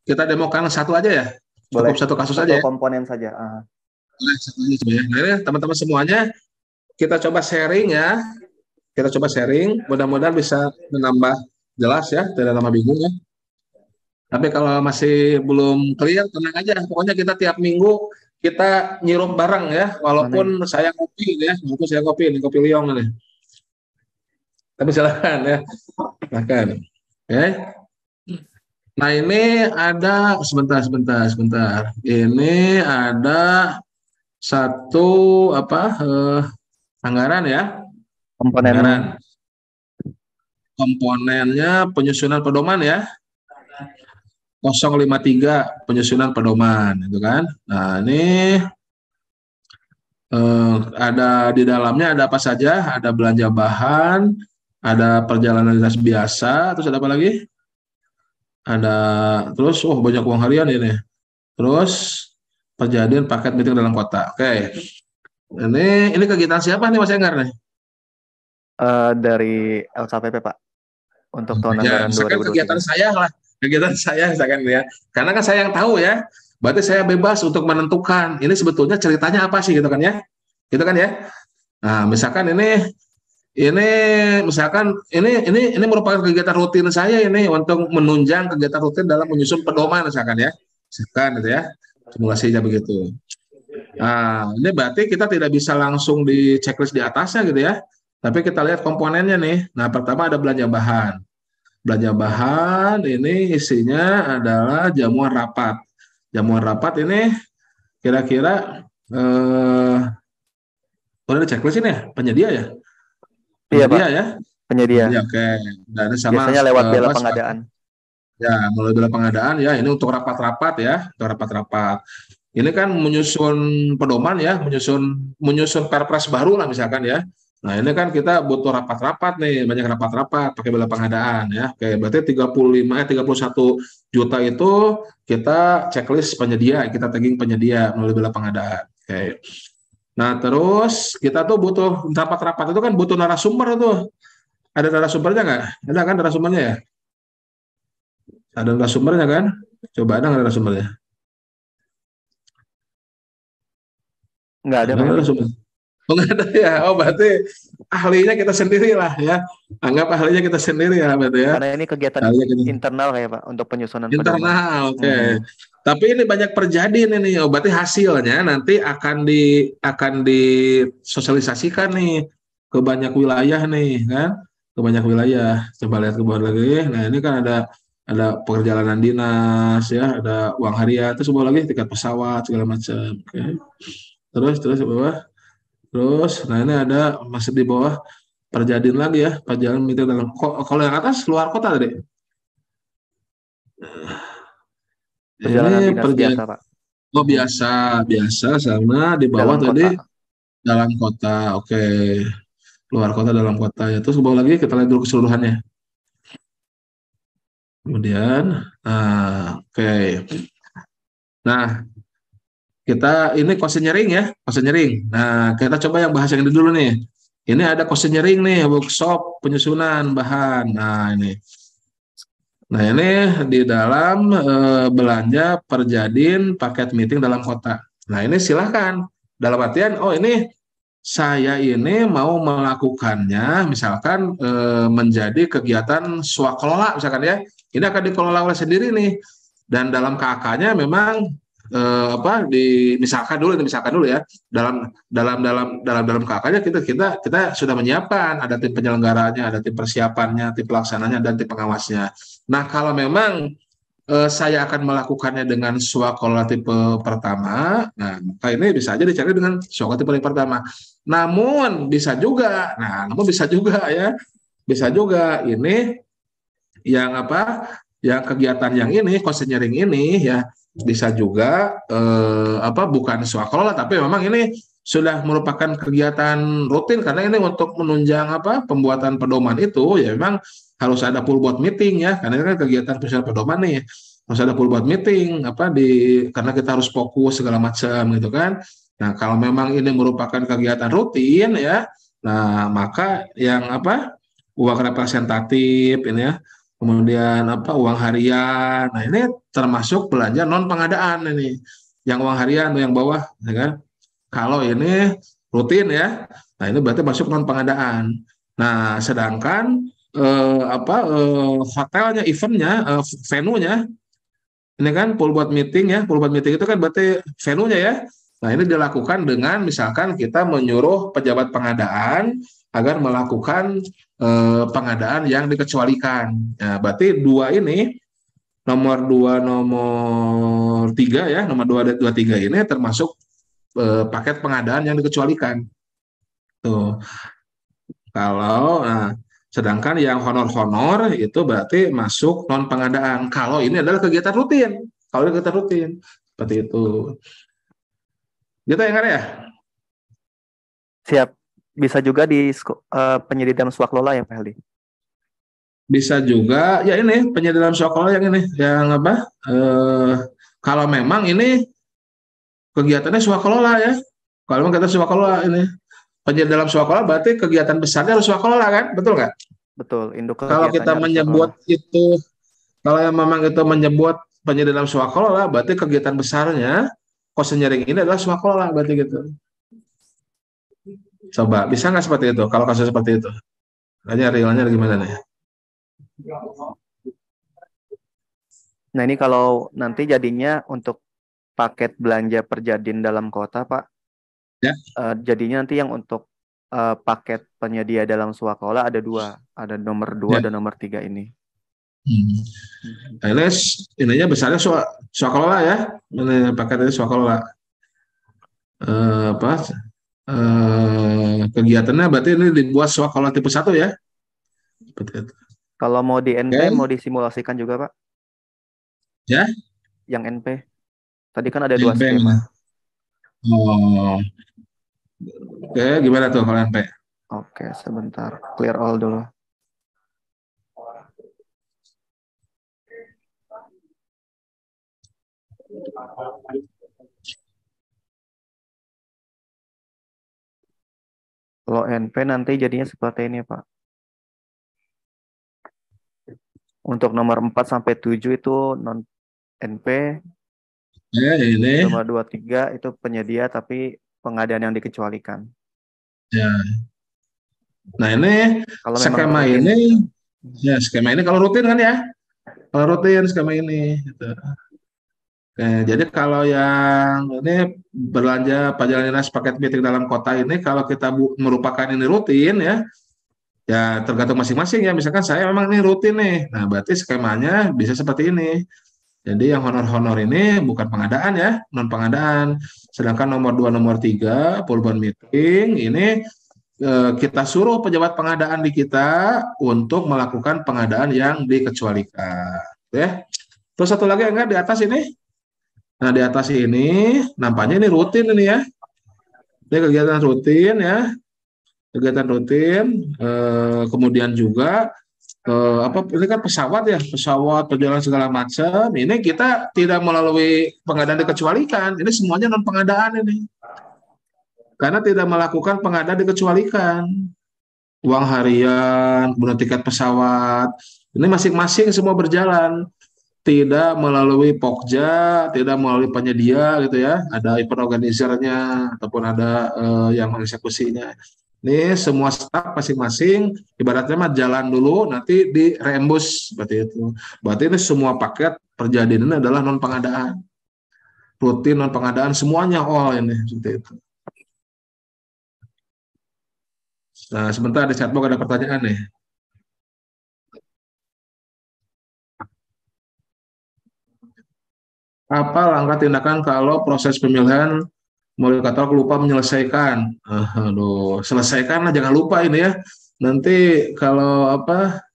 kita demokan satu aja ya, Boleh. cukup satu kasus Satu aja ya. komponen saja. Boleh satu aja coba ya. Nah ini teman-teman semuanya kita coba sharing ya, kita coba sharing, mudah-mudahan bisa menambah jelas ya, tidak tambah bingung ya. Tapi kalau masih belum clear, tenang aja. Pokoknya kita tiap minggu kita nyirup bareng ya. Mana ini? Walaupun saya kopi ya, walaupun saya kopi ini kopi liong ini. Tapi silakan ya, silakan. Oke. Nah ini ada sebentar. Ini ada satu apa anggaran ya, Komponen anggaran. Komponennya penyusunan pedoman ya. 053 penyusunan pedoman itu kan. Nah, ini ada di dalamnya ada apa saja? Ada belanja bahan, ada perjalanan dinas biasa, terus ada apa lagi? Ada terus banyak uang harian ini. Terus perjanjian paket meeting dalam kota. Oke. Ini kegiatan siapa nih Mas Enggar nih? Dari LKPP Pak untuk tahun Ya, anggaran misalkan 2023. kegiatan saya lah. Kegiatan saya misalkan ya. Karena kan saya yang tahu ya. Berarti saya bebas untuk menentukan ini sebetulnya ceritanya apa sih gitu kan ya. Gitu kan ya. Nah, misalkan ini misalkan ini merupakan kegiatan rutin saya ini untuk menunjang kegiatan rutin dalam menyusun pedoman misalkan ya. Misalkan gitu ya. Simulasinya begitu. Nah, ini berarti kita tidak bisa langsung di checklist di atasnya gitu ya. Tapi kita lihat komponennya nih. Nah, pertama ada belanja bahan. Belanja bahan ini isinya adalah jamuan rapat. Jamuan rapat ini kira-kira boleh di checklist ini ya? Penyedia ya? Iya Pak, Penyedia ya? penyedia. Penyedia, oke. Dan sama Biasanya lewat bela pengadaan. ya, melalui bela pengadaan ya. Ini untuk rapat-rapat ya, untuk rapat-rapat. Ini kan menyusun pedoman ya, menyusun perpres baru lah misalkan ya. Nah, ini kan kita butuh rapat-rapat nih, banyak rapat-rapat pakai bela pengadaan ya. Oke, berarti 31 juta itu kita checklist penyedia, kita tagging penyedia melalui bela pengadaan. Oke. Nah, terus kita tuh butuh rapat-rapat itu kan butuh narasumber tuh. Ada narasumbernya nggak? Ada kan narasumbernya ya? Ada narasumbernya kan? Coba ada nggak narasumbernya? Nggak ada Ada Pak. nggak narasumber? Oh, nggak ada ya. Oh, berarti ahlinya kita sendiri lah ya. Anggap ahlinya kita sendiri ya, berarti ya. Karena ini kegiatan internal kayak Pak untuk penyusunan pedoman. Internal, oke. Tapi ini banyak perjadian ini. Oh, berarti hasilnya nanti akan disosialisasikan nih ke banyak wilayah nih, kan? Ke banyak wilayah. Coba lihat ke bawah lagi. Nah, ini kan ada perjalanan dinas ya, ada uang harian, terus bawah lagi tiket pesawat segala macam. Oke. Terus ke bawah. Terus, nah ini ada masih di bawah perjadian lagi ya, perjalanan meeting dalam. Kalau yang atas luar kota tadi. Perjalanan Ini dinas biasa Pak. Oh biasa sama di bawah Dalam tadi kota. dalam kota, oke. Luar kota dalam kota ya. Terus ke bawah lagi kita lihat dulu keseluruhannya. Kemudian, oke. Nah, kita ini questionnaire ya, questionnaire. Nah, kita coba yang bahas yang ini dulu nih. Ini ada questionnaire nih, workshop penyusunan bahan. Nah, ini. Nah, ini di dalam belanja perjadin paket meeting dalam kota. Nah, ini silahkan. Dalam artian, oh ini saya ini mau melakukannya, misalkan menjadi kegiatan swakelola, misalkan ya. Ini akan dikelola oleh sendiri nih. Dan dalam KK-nya memang misalkan dulu ya. Dalam KK-nya kita sudah menyiapkan, ada tim penyelenggaranya, ada tim persiapannya, tim pelaksananya, dan tim pengawasnya. Nah, kalau memang saya akan melakukannya dengan swakelola tipe pertama, nah maka ini bisa aja dicari dengan swakelola tipe pertama. Namun bisa juga ya, bisa juga ini yang yang kegiatan yang ini questionnaire ini ya bisa juga bukan swakelola tapi memang ini sudah merupakan kegiatan rutin karena ini untuk menunjang pembuatan pedoman itu ya memang harus ada full board meeting ya karena ini kan kegiatan penyusunan pedoman nih harus ada full board meeting karena kita harus fokus segala macam gitu kan. Nah, kalau memang ini merupakan kegiatan rutin ya, nah maka yang uang representatif ini ya kemudian apa uang harian. Nah, ini termasuk belanja non pengadaan ini. Yang uang harian yang bawah, ya kan? Kalau ini rutin ya, nah ini berarti masuk non pengadaan. Nah, sedangkan hotelnya, eventnya, venue-nya, ini kan pool buat meeting ya, pool buat meeting itu kan berarti venue-nya ya. Nah, ini dilakukan dengan misalkan kita menyuruh pejabat pengadaan agar melakukan pengadaan yang dikecualikan. Nah, berarti dua ini, nomor dua, nomor tiga ya, nomor dua, dua tiga ini termasuk paket pengadaan yang dikecualikan. Tuh, kalau sedangkan yang honor-honor itu berarti masuk non pengadaan. Kalau ini adalah kegiatan rutin, kalau ini kegiatan rutin seperti itu. Gitu ya, ya? Siap. Bisa juga di penyediaan swakelola ya Pak Heldi? Bisa juga, ya ini penyediaan swakelola yang ini, yang apa? Kalau memang ini kegiatannya swakelola ya. Kalau memang kita swakelola ini, penyediaan swakelola berarti kegiatan besarnya harus swakelola kan, betul nggak? Betul, induk Kalau kita kegiatannya harus menyebut swakelola. itu, kalau yang memang itu menyebut penyediaan swakelola, berarti kegiatan besarnya cost sharing ini adalah swakelola, berarti gitu. Coba, bisa nggak seperti itu? Kalau kasus seperti itu, hanya realnya gimana nih? Nah ini kalau nanti jadinya untuk paket belanja perjadin dalam kota Pak, Ya. Jadinya nanti yang untuk paket penyedia dalam swakelola ada dua, ada nomor 2 Ya. dan nomor 3 ini. Nah, ininya besarnya swakelola ya, ini paketnya swakelola. Apa? Kegiatannya berarti ini dibuat swakelola tipe 1 ya? Seperti itu. Kalau mau di NP, Oke. mau disimulasikan juga Pak? Ya. Yang NP. Tadi kan ada dua NP. skema. Oh. Oke, gimana tuh kalau NP? Oke, sebentar. Clear all dulu. Kalau NP nanti jadinya seperti ini, Pak. Untuk nomor 4 sampai 7 itu non NP. Ya, ini. Nomor 2 3 itu penyedia tapi pengadaan yang dikecualikan. Ya. Nah, ini Kalau memang skema rutin. ini, ya skema ini kalau rutin kan ya? Kalau rutin skema ini. Gitu. Oke, jadi kalau yang ini belanja perjalanan dinas paket meeting dalam kota ini, kalau kita merupakan ini rutin ya, ya tergantung masing-masing ya. Misalkan saya memang ini rutin nih, nah berarti skemanya bisa seperti ini. Jadi yang honor-honor ini bukan pengadaan ya, non pengadaan. Sedangkan nomor 2, nomor 3, perubahan meeting ini kita suruh pejabat pengadaan di kita untuk melakukan pengadaan yang dikecualikan. Ya. Terus satu lagi enggak di atas ini. Nah, di atas ini nampaknya ini rutin ini ya. Ini kegiatan rutin ya. Kegiatan rutin. Kemudian juga apa ini kan pesawat ya, pesawat perjalanan segala macam. Ini kita tidak melalui pengadaan dikecualikan. Ini semuanya non pengadaan ini. Karena tidak melakukan pengadaan dikecualikan. Uang harian, kemudian tiket pesawat. Ini masing-masing semua berjalan. Tidak melalui Pokja, tidak melalui penyedia gitu ya, ada event organizernya ataupun ada yang mengeksekusinya. Ini semua staf masing-masing, ibaratnya mah jalan dulu, nanti di reembus seperti itu. Berarti ini semua paket perjadian ini adalah non pengadaan, rutin non pengadaan semuanya all ini seperti itu. Nah, sebentar di chatbox ada pertanyaan nih. Apa langkah tindakan kalau proses pemilihan mulai katalog lupa menyelesaikan? Aduh, selesaikan lah, jangan lupa ini ya. Nanti kalau apa?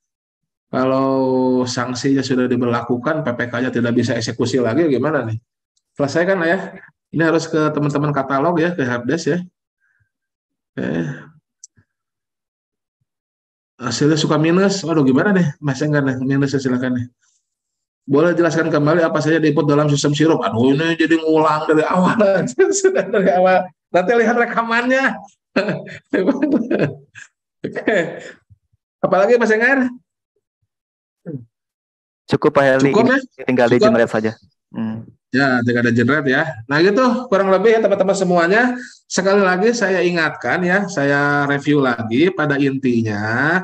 Kalau sanksinya sudah diberlakukan, PPK-nya tidak bisa eksekusi lagi, gimana nih? Selesaikan lah ya. Ini harus ke teman-teman katalog ya, ke helpdesk ya. Hasilnya suka minus, waduh gimana nih? Mas enggak nih, minusnya silakan nih. Boleh jelaskan kembali apa saja di input dalam sistem sirup? Aduh ini jadi ngulang dari awal aja, sudah dari awal. Nanti lihat rekamannya. Oke. Apalagi Mas Enggar? Cukup Pak Heli, Cukup ini ya? tinggal di Cukup? generate saja. Ya, tidak ada generate ya. Nah, gitu kurang lebih ya teman-teman semuanya. Sekali lagi saya ingatkan ya, saya review lagi pada intinya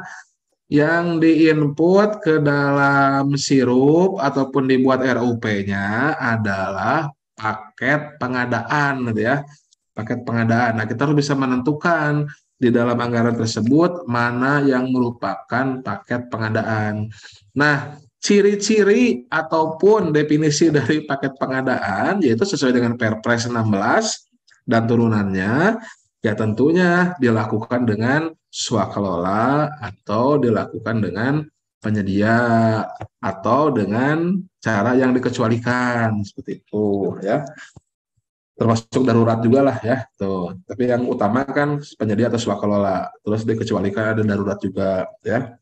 yang diinput ke dalam sirup ataupun dibuat RUP-nya adalah paket pengadaan gitu ya. Paket pengadaan. Nah, kita harus bisa menentukan di dalam anggaran tersebut mana yang merupakan paket pengadaan. Nah, ciri-ciri ataupun definisi dari paket pengadaan yaitu sesuai dengan Perpres 16 dan turunannya, ya tentunya dilakukan dengan swakelola atau dilakukan dengan penyedia atau dengan cara yang dikecualikan seperti itu ya, termasuk darurat juga lah ya tuh, tapi yang utama kan penyedia atau swakelola, terus dikecualikan ada darurat juga ya.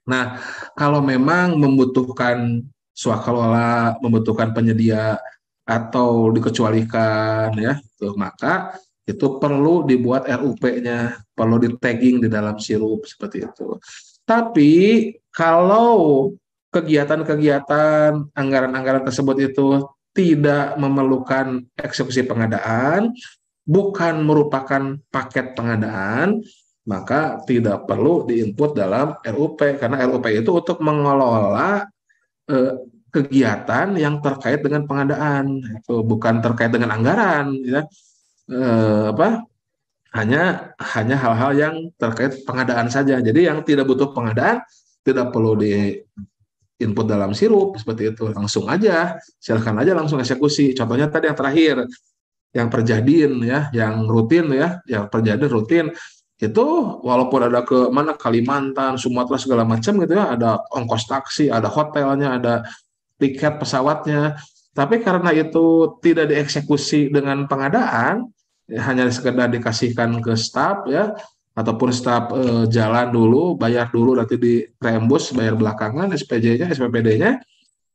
Nah, kalau memang membutuhkan swakelola, membutuhkan penyedia atau dikecualikan ya tuh, maka itu perlu dibuat RUP-nya, perlu di tagging di dalam sirup seperti itu. Tapi kalau kegiatan-kegiatan anggaran-anggaran tersebut itu tidak memerlukan eksekusi pengadaan, bukan merupakan paket pengadaan, maka tidak perlu diinput dalam RUP karena RUP itu untuk mengelola eh, kegiatan yang terkait dengan pengadaan, itu bukan terkait dengan anggaran ya. Apa hanya hanya hal-hal yang terkait pengadaan saja. Jadi yang tidak butuh pengadaan tidak perlu di input dalam sirup seperti itu, langsung aja silakan aja langsung eksekusi. Contohnya tadi yang terakhir yang perjadin ya, yang rutin ya, yang perjadin rutin itu walaupun ada ke mana Kalimantan, Sumatera segala macam gitu ya, ada ongkos taksi, ada hotelnya, ada tiket pesawatnya. Tapi karena itu tidak dieksekusi dengan pengadaan, ya, hanya sekedar dikasihkan ke staf ya, ataupun staf jalan dulu, bayar dulu, nanti di reimburse bayar belakangan SPJ-nya, SPPD-nya.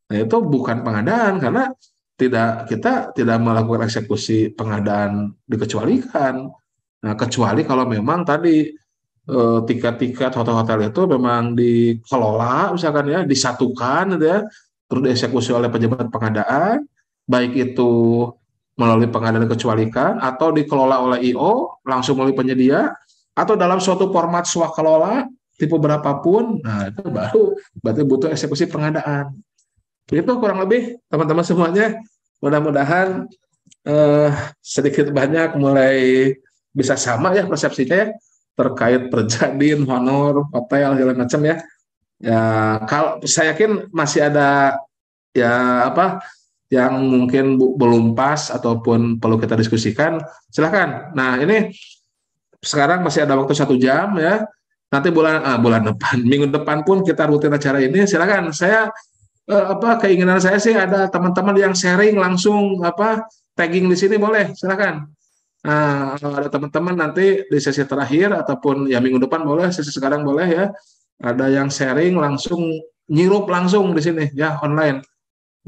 Nah, itu bukan pengadaan karena kita tidak melakukan eksekusi pengadaan dikecualikan. Nah, kecuali kalau memang tadi tiket-tiket hotel-hotel itu memang dikelola misalkan ya, disatukan gitu ya, terus dieksekusi oleh pejabat pengadaan, baik itu melalui pengadaan dikecualikan atau dikelola oleh IO langsung melalui penyedia atau dalam suatu format swakelola tipe berapapun, nah itu baru berarti butuh eksekusi pengadaan. Itu kurang lebih teman-teman semuanya. Mudah-mudahan eh, sedikit banyak mulai bisa sama ya persepsinya ya terkait perjadin, honor, hotel segala macam ya. Ya kalau saya yakin masih ada ya apa yang mungkin belum pas ataupun perlu kita diskusikan. Silahkan. Nah ini sekarang masih ada waktu 1 jam ya. Nanti bulan depan, minggu depan pun kita rutin acara ini. Silakan. Saya keinginan saya sih ada teman-teman yang sharing langsung tagging di sini boleh silakan. Nah, kalau ada teman-teman nanti di sesi terakhir ataupun ya minggu depan boleh, sesi sekarang boleh ya. Ada yang sharing langsung nyirup langsung di sini ya online.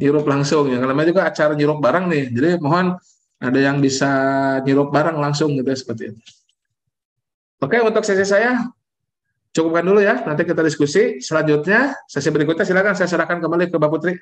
Nyirup langsung ya. Karena juga acara nyirup bareng nih. Jadi mohon ada yang bisa nyirup bareng langsung gitu seperti itu. Oke, untuk sesi saya cukupkan dulu ya. Nanti kita diskusi. Selanjutnya, sesi berikutnya silakan saya serahkan kembali ke Mbak Putri.